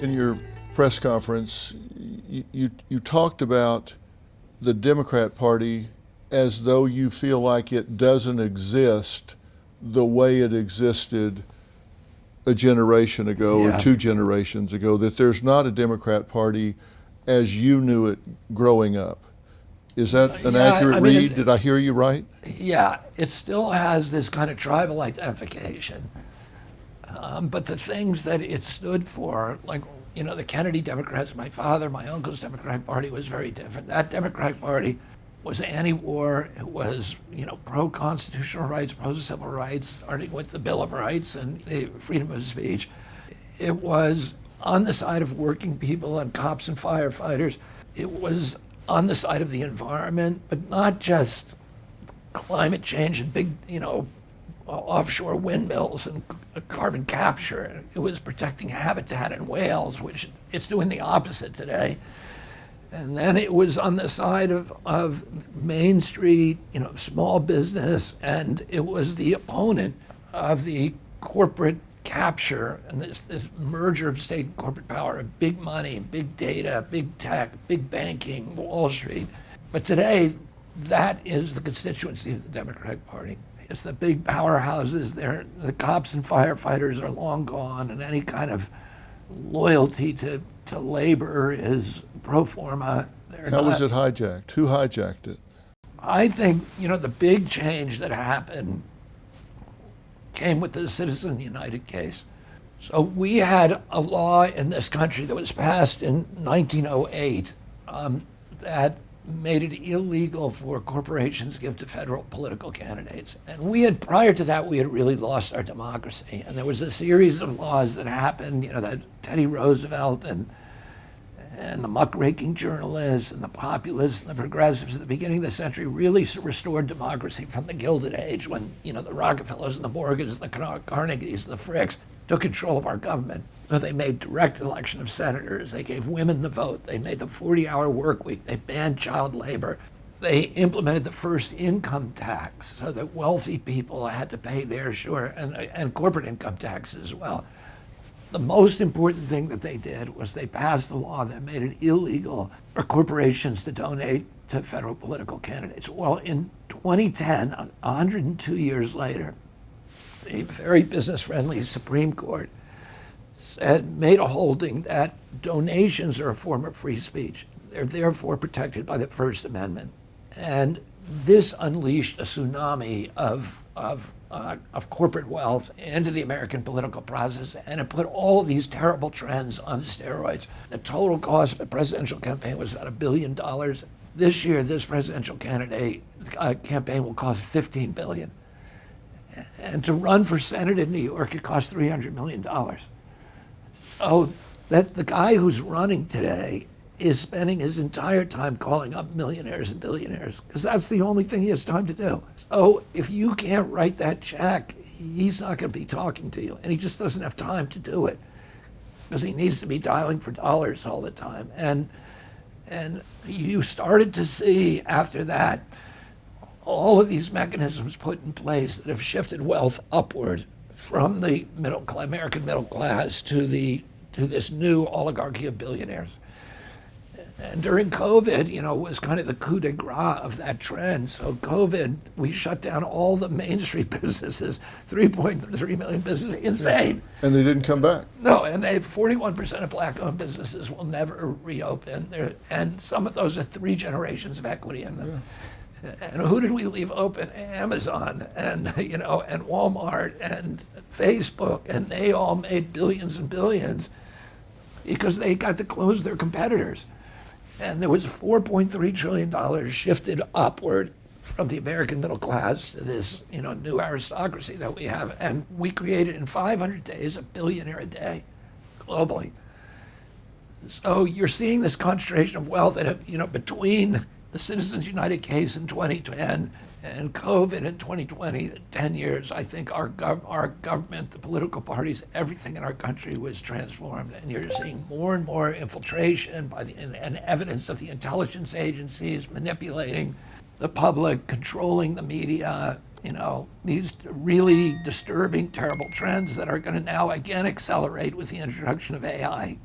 In your press conference, you talked about the Democrat Party as though you feel like it doesn't exist the way it existed a generation ago or 2 generations ago, that there's not a Democrat Party as you knew it growing up. Is that an accurate read? Did I hear you right? Yeah, it still has this kind of tribal identification. But the things that it stood for, like, the Kennedy Democrats, my father, my uncle's Democratic Party was very different. That Democratic Party was anti-war. It was, pro-constitutional rights, pro-civil rights, starting with the Bill of Rights and the freedom of speech. It was on the side of working people and cops and firefighters. It was on the side of the environment, but not just climate change and big, offshore windmills and carbon capture. It was protecting habitat in whales, which it's doing the opposite today. And then it was on the side of Main Street, small business, and it was the opponent of the corporate capture and this merger of state and corporate power, big money, big data, big tech, big banking, Wall Street. But today, that is the constituency of the Democratic Party. It's the big powerhouses. The cops and firefighters are long gone, and any kind of loyalty to labor is pro forma. How was it hijacked? Who hijacked it? I think, the big change that happened came with the Citizens United case. So we had a law in this country that was passed in 1908 that made it illegal for corporations to give to federal political candidates. And prior to that, we had really lost our democracy. And there was a series of laws that happened, that Teddy Roosevelt and the muckraking journalists and the populists and the progressives at the beginning of the century really restored democracy from the Gilded Age when, the Rockefellers and the Morgans, the Carnegies, the Fricks took control of our government. So they made direct election of senators. They gave women the vote. They made the 40-hour work week. They banned child labor. They implemented the first income tax so that wealthy people had to pay their share, and corporate income tax as well. The most important thing that they did was they passed a law that made it illegal for corporations to donate to federal political candidates. Well, in 2010, 102 years later, a very business-friendly Supreme Court made a holding that donations are a form of free speech. They're therefore protected by the First Amendment. And this unleashed a tsunami of corporate wealth into the American political process, and it put all of these terrible trends on steroids. The total cost of a presidential campaign was about $1 billion. This year, this presidential campaign will cost $15 billion. And to run for Senate in New York, it costs $300 million. So that the guy who's running today is spending his entire time calling up millionaires and billionaires, because that's the only thing he has time to do. So if you can't write that check, he's not going to be talking to you, and he just doesn't have time to do it because he needs to be dialing for dollars all the time. And you started to see after that all of these mechanisms put in place that have shifted wealth upward from the American middle class to this new oligarchy of billionaires. And during COVID, was kind of the coup de grace of that trend. So COVID, we shut down all the Main Street businesses, 3.3 million businesses, insane. And they didn't come back. No, and 41% of black-owned businesses will never reopen. And some of those are 3 generations of equity in them. Yeah. And who did we leave open? Amazon and and Walmart and Facebook, and they all made billions and billions because they got to close their competitors. And there was $4.3 trillion shifted upward from the American middle class to this, new aristocracy that we have. And we created in 500 days a billionaire a day globally. So you're seeing this concentration of wealth that, between the Citizens United case in 2010 and COVID in 2020, 10 years, I think our government, the political parties, everything in our country was transformed. And you're seeing more and more infiltration and evidence of the intelligence agencies manipulating the public, controlling the media, these really disturbing, terrible trends that are going to now again accelerate with the introduction of AI.